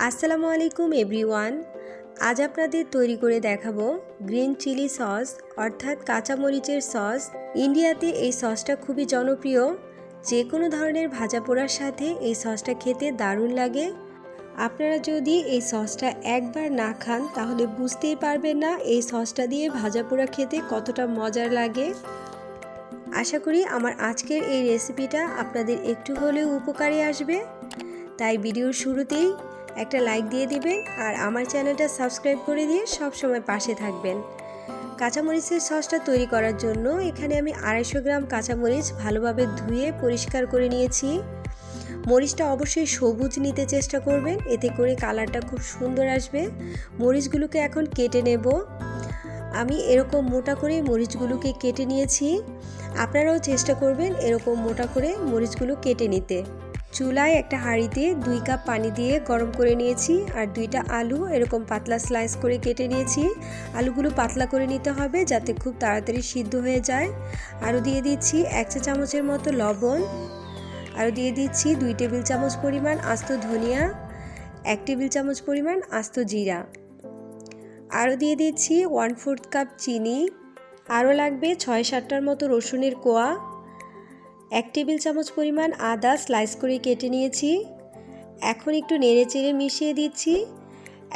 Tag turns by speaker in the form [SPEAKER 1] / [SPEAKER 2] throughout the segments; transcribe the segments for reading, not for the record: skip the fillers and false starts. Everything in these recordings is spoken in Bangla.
[SPEAKER 1] আসসালামু আলাইকুম এভরিওয়ান। আজ আপনাদের তৈরি করে দেখাবো গ্রিন চিলি সস অর্থাৎ কাঁচামরিচের সস। ইন্ডিয়াতে এই সসটা খুবই জনপ্রিয়। যে কোনো ধরনের ভাজা পোড়ার সাথে এই সসটা খেতে দারুণ লাগে। আপনারা যদি এই সসটা একবার না খান তাহলে বুঝতেই পারবেন না এই সসটা দিয়ে ভাজা পোড়া খেতে কতটা মজার লাগে। আশা করি আমার আজকের এই রেসিপিটা আপনাদের একটু হলেও উপকারে আসবে। তাই ভিডিওর শুরুতেই একটা লাইক দিয়ে দিবেন আর আমার চ্যানেলটা সাবস্ক্রাইব করে দিয়ে সব সময় পাশে থাকবেন। কাঁচামরিচের সসটা তৈরি করার জন্য এখানে আমি 250 গ্রাম কাঁচামরিচ ভালোভাবে ধুয়ে পরিষ্কার করে নিয়েছি। মরিচটা অবশ্যই সবুজ নিতে চেষ্টা করবেন, এতে করে কালারটা খুব সুন্দর আসবে। মরিচগুলোকে এখন কেটে নেব। আমি এরকম মোটা করে মরিচগুলোকে কেটে নিয়েছি। আপনারাও চেষ্টা করবেন এরকম মোটা করে মরিচগুলো কেটে নিতে। চুলায় একটা হাঁড়িতে 2 কাপ পানি দিয়ে গরম করে নিয়েছি আর 2টা আলু এরকম পাতলা স্লাইস করে কেটে নিয়েছি। আলুগুলো পাতলা করে নিতে হবে যাতে খুব তাড়াতাড়ি সিদ্ধ হয়ে যায়। আরও দিয়ে দিচ্ছি 1 চা চামচের মতো লবণ। আরও দিয়ে দিচ্ছি 2 টেবিল চামচ পরিমাণ আস্ত ধনিয়া, 1 টেবিল চামচ পরিমাণ আস্ত জিরা। আরও দিয়ে দিচ্ছি 1/4 কাপ চিনি। আরও লাগবে 6-7টার মতো রসুনের কোয়া, 1 টেবিল চামচ পরিমাণ আদা স্লাইস করে কেটে নিয়েছি। এখন একটু নেড়েচেড়ে মিশিয়ে দিচ্ছি।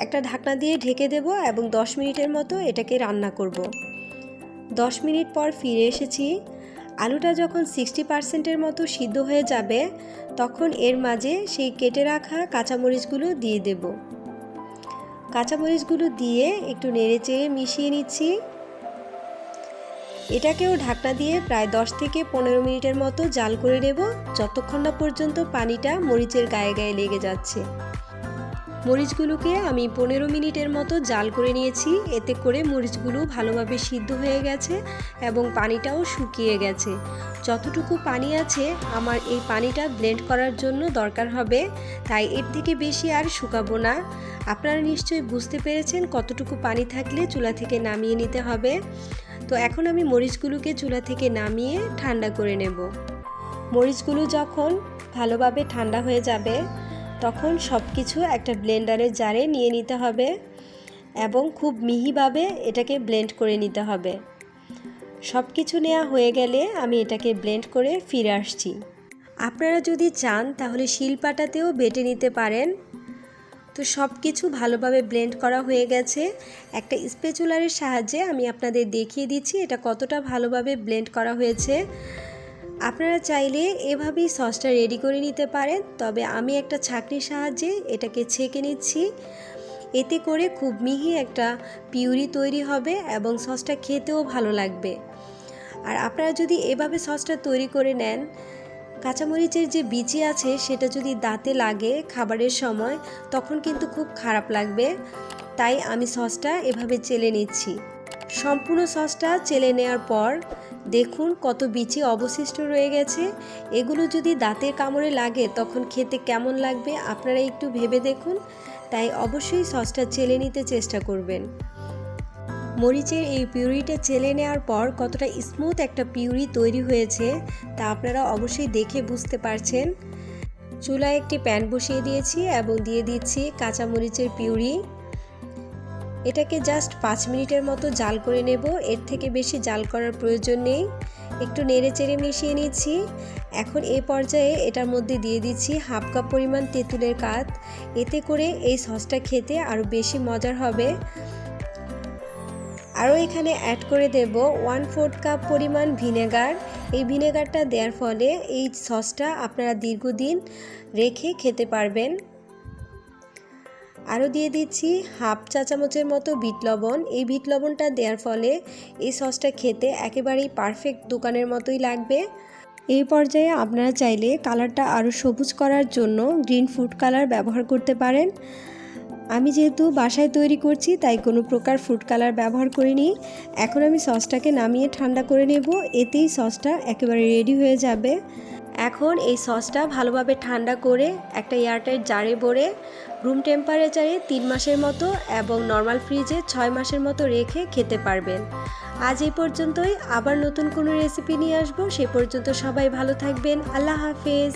[SPEAKER 1] একটা ঢাকনা দিয়ে ঢেকে দেব এবং 10 মিনিটের মতো এটাকে রান্না করব। 10 মিনিট পর ফিরে এসেছি। আলুটা যখন 60%-এর মতো সিদ্ধ হয়ে যাবে তখন এর মাঝে সেই কেটে রাখা কাঁচামরিচগুলো দিয়ে দেব। কাঁচামরিচগুলো দিয়ে একটু নেড়েচেড়ে মিশিয়ে নিচ্ছি। এটাকেও ঢাকনা দিয়ে প্রায় 10 থেকে 15 মিনিটের মতো জাল করে নেব, যতক্ষণ না পর্যন্ত পানিটা মরিচের গায়ে গায়ে লেগে যাচ্ছে। মরিচগুলোকে আমি 15 মিনিটের মতো জাল করে নিয়েছি। এতে করে মরিচগুলো ভালোভাবে সিদ্ধ হয়ে গেছে এবং পানিটাও শুকিয়ে গেছে। যতটুকু পানি আছে আমার এই পানিটা ব্লেন্ড করার জন্য দরকার হবে, তাই এর থেকে বেশি আর শুকাবো না। আপনারা নিশ্চয়ই বুঝতে পেরেছেন কতটুকু পানি থাকলে চুলা থেকে নামিয়ে নিতে হবে। তো এখন আমি মরিচগুলোকে চুলা থেকে নামিয়ে ঠান্ডা করে নেব। মরিচগুলো যখন ভালোভাবে ঠান্ডা হয়ে যাবে তখন সব কিছু একটা ব্লেন্ডারের জারে নিয়ে নিতে হবে এবং খুব মিহিভাবে এটাকে ব্লেন্ড করে নিতে হবে। সব কিছু নেওয়া হয়ে গেলে আমি এটাকে ব্লেন্ড করে ফিরে আসছি। আপনারা যদি চান তাহলে শিলপাটাতেও বেটে নিতে পারেন। তো সব কিছু ভালোভাবে ব্লেন্ড করা হয়ে গেছে। একটা স্প্যাচুলারের সাহায্যে আমি আপনাদের দেখিয়ে দিচ্ছি এটা কতটা ভালোভাবে ব্লেন্ড করা হয়েছে। আপনারা চাইলে এভাবেই সসটা রেডি করে নিতে পারেন, তবে আমি একটা ছাঁকনির সাহায্যে এটাকে ছেঁকে নিচ্ছি। এতে করে খুব মিহি একটা পিউরি তৈরি হবে এবং সসটা খেতেও ভালো লাগবে। আর আপনারা যদি এভাবে সসটা তৈরি করে নেন, কাঁচামরিচের যে বিচি আছে সেটা যদি দাঁতে লাগে খাবারের সময় তখন কিন্তু খুব খারাপ লাগবে। তাই আমি সসটা এভাবে চেলে নিচ্ছি। সম্পূর্ণ সসটা চেলে নেওয়ার পর দেখুন কত বিচি অবশিষ্ট রয়ে গেছে। এগুলো যদি দাঁতের কামড়ে লাগে তখন খেতে কেমন লাগবে আপনারা একটু ভেবে দেখুন। তাই অবশ্যই সসটা চেলে নিতে চেষ্টা করবেন। মরিচের এই পিউরিটা চেলে নেওয়ার পর কতটা স্মুথ একটা পিউরি তৈরি হয়েছে তা আপনারা অবশ্যই দেখে বুঝতে পারছেন। চুলায় একটি প্যান বসিয়ে দিয়েছি এবং দিয়ে দিচ্ছি কাঁচামরিচের পিউরি। এটাকে জাস্ট 5 মিনিটের মতো জাল করে নেব, এর থেকে বেশি জাল করার প্রয়োজন নেই। একটু নেড়েচেড়ে মিশিয়ে নিচ্ছি। এখন এই পর্যায়ে এটার মধ্যে দিয়ে দিচ্ছি 1/2 কাপ পরিমাণ তেঁতুলের কাঠ। এতে করে এই সসটা খেতে আরও বেশি মজার হবে। আরও এখানে অ্যাড করে দেব 1/4 কাপ পরিমাণ ভিনেগার। এই ভিনেগারটা দেওয়ার ফলে এই সসটা আপনারা দীর্ঘদিন রেখে খেতে পারবেন। আরও দিয়ে দিচ্ছি 1/2 চা চামচের মতো বিট লবণ। এই বিট লবণটা দেওয়ার ফলে এই সসটা খেতে একেবারেই পারফেক্ট দোকানের মতোই লাগবে। এই পর্যায়ে আপনারা চাইলে কালারটা আরও সবুজ করার জন্য গ্রিন ফুড কালার ব্যবহার করতে পারেন। আমি যেহেতু বাসায় তৈরি করছি তাই কোনো প্রকার ফুড কালার ব্যবহার করিনি। এখন আমি সসটাকে নামিয়ে ঠান্ডা করে নেব, এতেই সসটা একেবারে রেডি হয়ে যাবে। এখন এই সসটা ভালোভাবে ঠান্ডা করে একটা এয়ারটাইট জারে ভরে রুম টেম্পারেচারে 3 মাসের মতো এবং নর্মাল ফ্রিজে 6 মাসের মতো রেখে খেতে পারবেন। আজ এই পর্যন্তই, আবার নতুন কোনো রেসিপি নিয়ে আসবো। সে পর্যন্ত সবাই ভালো থাকবেন। আল্লাহ হাফেজ।